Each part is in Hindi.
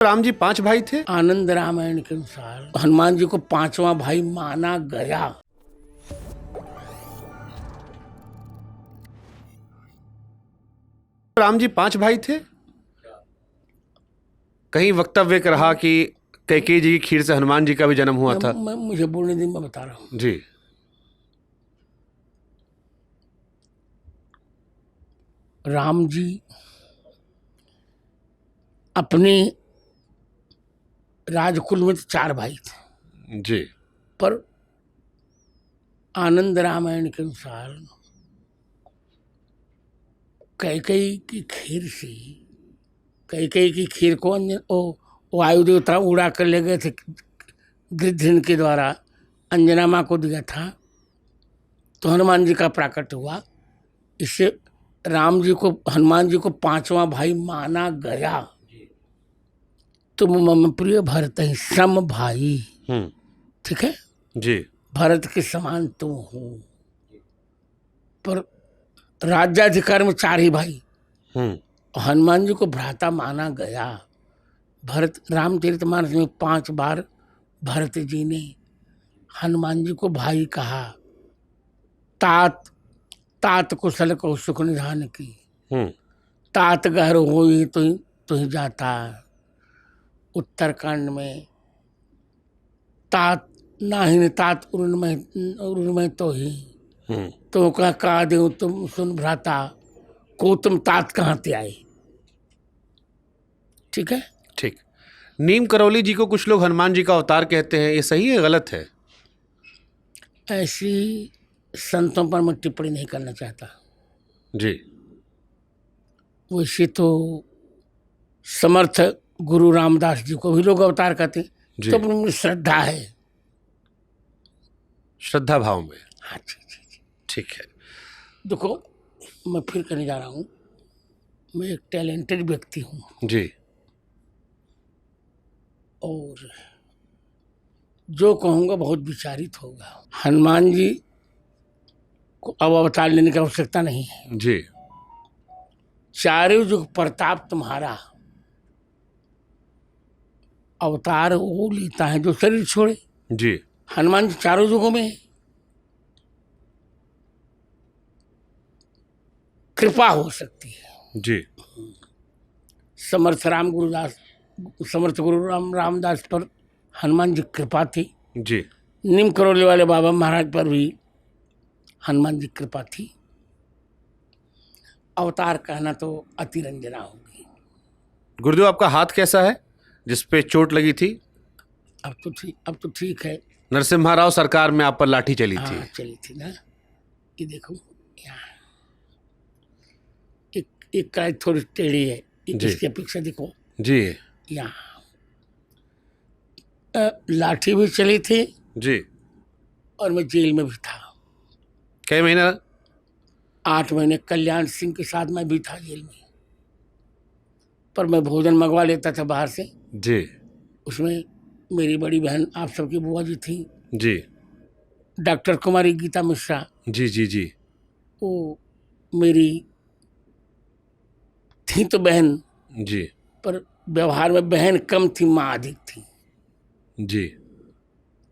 राम जी 5 भाई थे। आनंद रामायण के अनुसार हनुमान जी को पांचवा भाई माना गया। राम जी 5 भाई थे। कहीं वक्तव्य कर रहा कि कैकेयी जी की खीर से हनुमान जी का भी जन्म हुआ था। मुझे बोलने दिन मैं बता रहा हूँ। जी। राम जी अपने राजकुल में 4 भाई थे, जी। पर आनंद रामायण के अनुसार कैकेयी की खीर से, कैकेयी की खीर को वो वायु देवता उड़ा कर ले गए थे, गृध्रन के द्वारा अंजना माँ को दिया था, तो हनुमान जी का प्राकट्य हुआ। इससे राम जी को, हनुमान जी को पांचवा भाई माना गया। तुम मम प्रिय भरत ही सम भाई। ठीक है जी। भरत के समान तुम हो। पर राज्याधिकार में 4 ही भाई, हनुमान जी को भ्राता माना गया। भरत रामचरितमानस में 5 बार भरत जी ने हनुमान जी को भाई कहा। तात तात कुशल को सुख निधान की, तात गहर हो तो ही जाता। उत्तरकांड में तात नाहिन तात उरुन में तो ही, तो कहा दे तुम सुन भ्राता को, तुम तात कहाँ से आए। ठीक है। ठीक। नीम करौली जी को कुछ लोग हनुमान जी का अवतार कहते हैं, ये सही है गलत है? ऐसी संतों पर मैं टिप्पणी नहीं करना चाहता। जी। वैसे तो समर्थ गुरु रामदास जी को भी लोग अवतार कहते, तो अपनी श्रद्धा है, श्रद्धा भाव में। हाँ जी। ठीक है। देखो मैं फिर कहने जा रहा हूँ, मैं एक टैलेंटेड व्यक्ति हूँ जी। और जो कहूँगा बहुत विचारित होगा। हनुमान जी को अब अवतार लेने की आवश्यकता नहीं है। जी। चारों युग प्रताप तुम्हारा, अवतार वो लेता है जो शरीर छोड़े। जी। हनुमान जी 4 युगों में कृपा हो सकती है। जी। समर्थ गुरु रामदास पर हनुमान जी कृपा थी। जी। नीम करौली वाले बाबा महाराज पर भी हनुमान जी कृपा थी। अवतार कहना तो अतिरंजना होगी। गुरुदेव आपका हाथ कैसा है जिस पे चोट लगी थी? अब तो ठीक है। नरसिम्हा राव सरकार में आप पर लाठी चली थी। हाँ चली थी ना। ये देखो यहाँ एक का थोड़ी टेढ़ी है, इसकी अपेक्षा देखो जी। यहाँ लाठी भी चली थी जी। और मैं जेल में भी था। कई महीना? 8 महीने कल्याण सिंह के साथ मैं भी था जेल में, पर मैं भोजन मंगवा लेता था बाहर से। जी। उसमें मेरी बड़ी बहन आप सबकी बुआ जी थी जी। डॉक्टर कुमारी गीता मिश्रा। जी जी जी। वो मेरी थी तो बहन जी, पर व्यवहार में बहन कम थी, माँ अधिक थी। जी।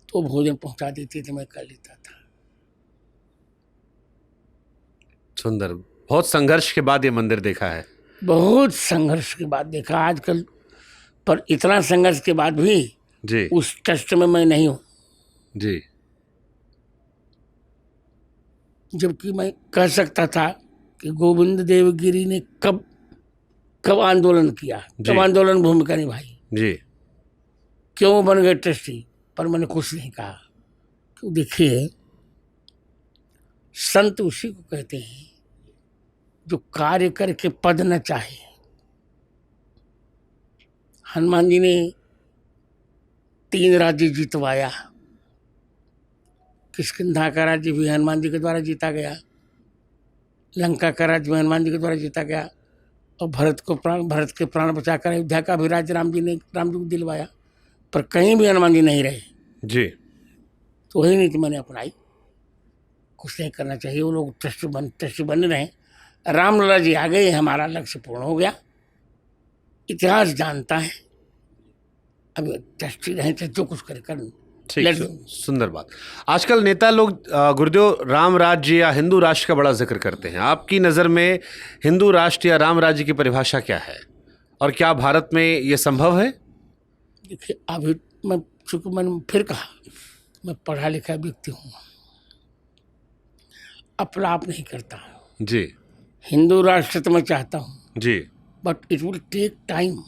तो भोजन पहुंचा देती थी, मैं कर लेता था। सुंदर। बहुत संघर्ष के बाद ये मंदिर देखा है। बहुत संघर्ष के बाद देखा आजकल, पर इतना संघर्ष के बाद भी जी उस कष्ट में मैं नहीं हूँ। जी। जबकि मैं कह सकता था कि गोविंद देवगिरी ने कब आंदोलन किया, कब आंदोलन भूमिका निभाई, जी। क्यों बन गए ट्रस्टी, पर मैंने कुछ नहीं कहा। तो देखिए संत उसी को कहते हैं जो कार्य करके पद न चाहे। हनुमान जी ने 3 राज्य जीतवाया। किष्किंधा का राज्य भी हनुमान जी के द्वारा जीता गया, लंका का राज्य भी हनुमान जी के द्वारा जीता गया, और भरत के प्राण बचाकर अयोध्या का भी राज्य राम जी को दिलवाया। पर कहीं भी हनुमान जी नहीं रहे जी। तो वही नीति मैंने अपनाई, कुछ नहीं करना चाहिए। वो लोग ट्रस्टी बने रहे। रामलला जी आ गए, हमारा लक्ष्य पूर्ण हो गया। इतिहास जानता है अभी ट्रस्टी रहे चाहे जो कुछ करे कर ठीक, लड़ दूं। सुंदर बात। आजकल नेता लोग गुरुदेव राम राज्य या हिंदू राष्ट्र का बड़ा जिक्र करते हैं। आपकी नज़र में हिंदू राष्ट्र या राम राज्य की परिभाषा क्या है, और क्या भारत में ये संभव है? देखिए, अभी चूंकि मैंने फिर कहा, मैं पढ़ा लिखा व्यक्ति हूँ, अपलाप नहीं करता। जी हिंदू राष्ट्र तो मैं चाहता हूँ, जी, but it will take time,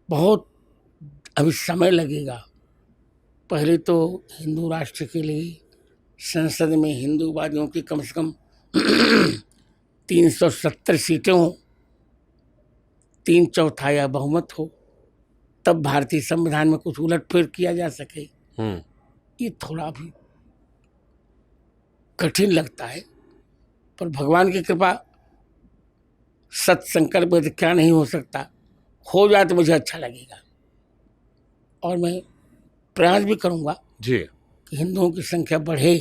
बहुत अभी समय लगेगा। पहले तो हिंदू राष्ट्र के लिए संसद में हिंदूवादियों की कम से कम 370 सीटें हों, 3/4 बहुमत हो, तब भारतीय संविधान में कुछ उलटफेर किया जा सके। ये थोड़ा भी कठिन लगता है, पर भगवान की कृपा, सत्संकल्प क्या नहीं हो सकता, हो जाए तो मुझे अच्छा लगेगा। और मैं प्रयास भी करूंगा जी कि हिंदुओं की संख्या बढ़े।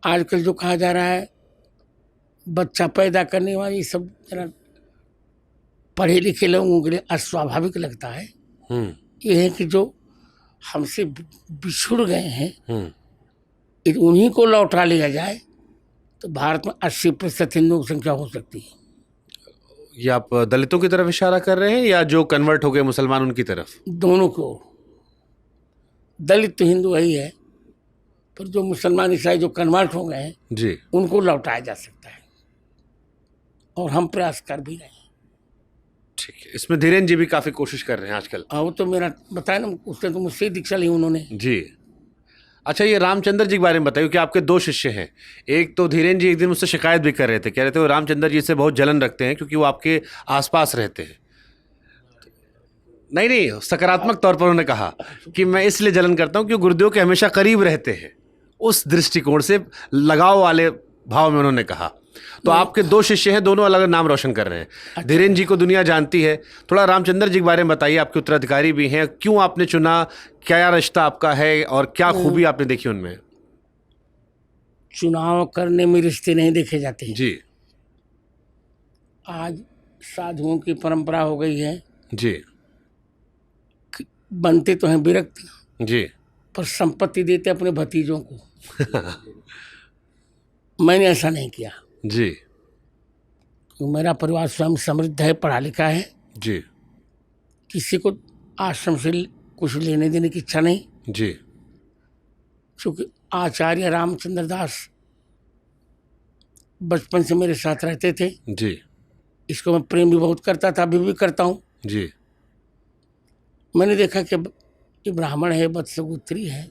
आजकल जो कहा जा रहा है बच्चा पैदा करने वाली, सब जरा पढ़े लिखे लोगों के लिए अस्वाभाविक लगता है। ये है कि जो हमसे बिछुड़ गए हैं, उन्हीं को लौटा लिया जाए तो भारत में 80% हिंदुओं की संख्या हो सकती है। ये आप दलितों की तरफ इशारा कर रहे हैं या जो कन्वर्ट हो गए मुसलमान उनकी तरफ? दोनों को। दलित तो हिंदू ही है, पर जो मुसलमान ईसाई जो कन्वर्ट हो गए हैं जी, उनको लौटाया जा सकता है, और हम प्रयास कर भी रहे हैं। ठीक है। इसमें धीरेन्द्र जी भी काफ़ी कोशिश कर रहे हैं आजकल। वो तो मेरा बताया ना, उसने तो मुझसे ही दीक्षा ली उन्होंने। जी। अच्छा, ये रामचंद्र जी के बारे में बताइए कि आपके 2 शिष्य हैं। एक तो धीरेन्द्र जी एक दिन मुझसे शिकायत भी कर रहे थे, कह रहे थे वो रामचंद्र जी से बहुत जलन रखते हैं क्योंकि वो आपके आसपास रहते हैं। नहीं, सकारात्मक तौर पर उन्होंने कहा कि मैं इसलिए जलन करता हूँ क्योंकि गुरुदेव के हमेशा करीब रहते हैं, उस दृष्टिकोण से लगाव वाले भाव में उन्होंने कहा। तो आपके 2 शिष्य हैं, दोनों अलग अलग नाम रोशन कर रहे हैं। धीरेन्द्र जी को दुनिया जानती है, थोड़ा रामचंद्र जी के बारे में बताइए। आपके उत्तराधिकारी भी हैं, क्यों आपने चुना, क्या रिश्ता आपका है और क्या खूबी आपने देखी उनमें? चुनाव करने में रिश्ते नहीं देखे जाते जी आज साधुओं की परंपरा हो गई है, जी बनते तो हैं विरक्त, जी पर संपत्ति देते अपने भतीजों को। मैंने ऐसा नहीं किया जी क्योंकि मेरा परिवार स्वयं समृद्ध है, पढ़ा लिखा है, जी किसी को आश्रम से कुछ लेने देने की इच्छा नहीं। जी क्योंकि आचार्य रामचंद्र दास बचपन से मेरे साथ रहते थे, जी इसको मैं प्रेम भी बहुत करता था, अभी भी करता हूँ। जी मैंने देखा कि ये ब्राह्मण है, वत्सगोत्री है,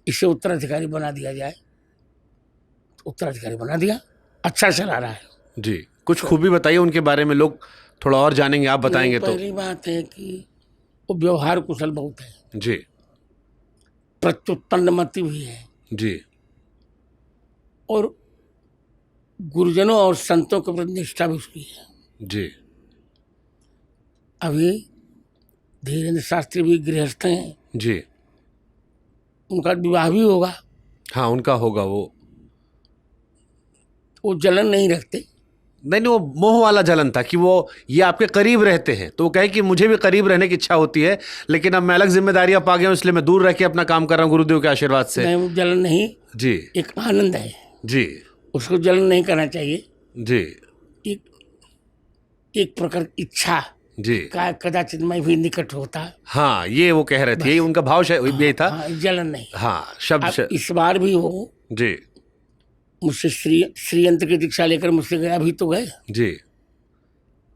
इसे उत्तराधिकारी बना दिया जाए, तो उत्तराधिकारी बना दिया, अच्छा चला रहा है। जी, कुछ खूबी बताइए उनके बारे में, लोग थोड़ा और जानेंगे, आप बताएंगे तो। पहली बात है कि वो व्यवहार कुशल बहुत है, जी प्रत्युत्पन्नमति भी है, जी और गुरुजनों और संतों के प्रति निष्ठा भी उसकी है। जी अभी धीरेन्द्र शास्त्री भी गृहस्थ हैं, जी, उनका विवाह भी होगा, हाँ उनका होगा। वो जलन नहीं रखते। नहीं, वो मोह वाला जलन था कि वो ये आपके करीब रहते हैं, तो वो कहे कि मुझे भी करीब रहने की इच्छा होती है, लेकिन अब मैं अलग जिम्मेदारियां पा गया हूं, इसलिए मैं दूर रह के अपना काम कर रहा हूं गुरुदेव के आशीर्वाद से। नहीं, वो जलन नहीं जी, एक आनंद है जी उसको जलन नहीं करना चाहिए। जी एक प्रकार की इच्छा जी, का कदाचित मैं भी निकट होता। हाँ ये वो कह रहे थे, यही उनका भाव शायद यही था। हाँ, जलन नहीं। हाँ शब्द अब इस बार भी वो जी मुझसे श्रीयंत्र की दीक्षा लेकर मुझसे गया, भी तो गए, जी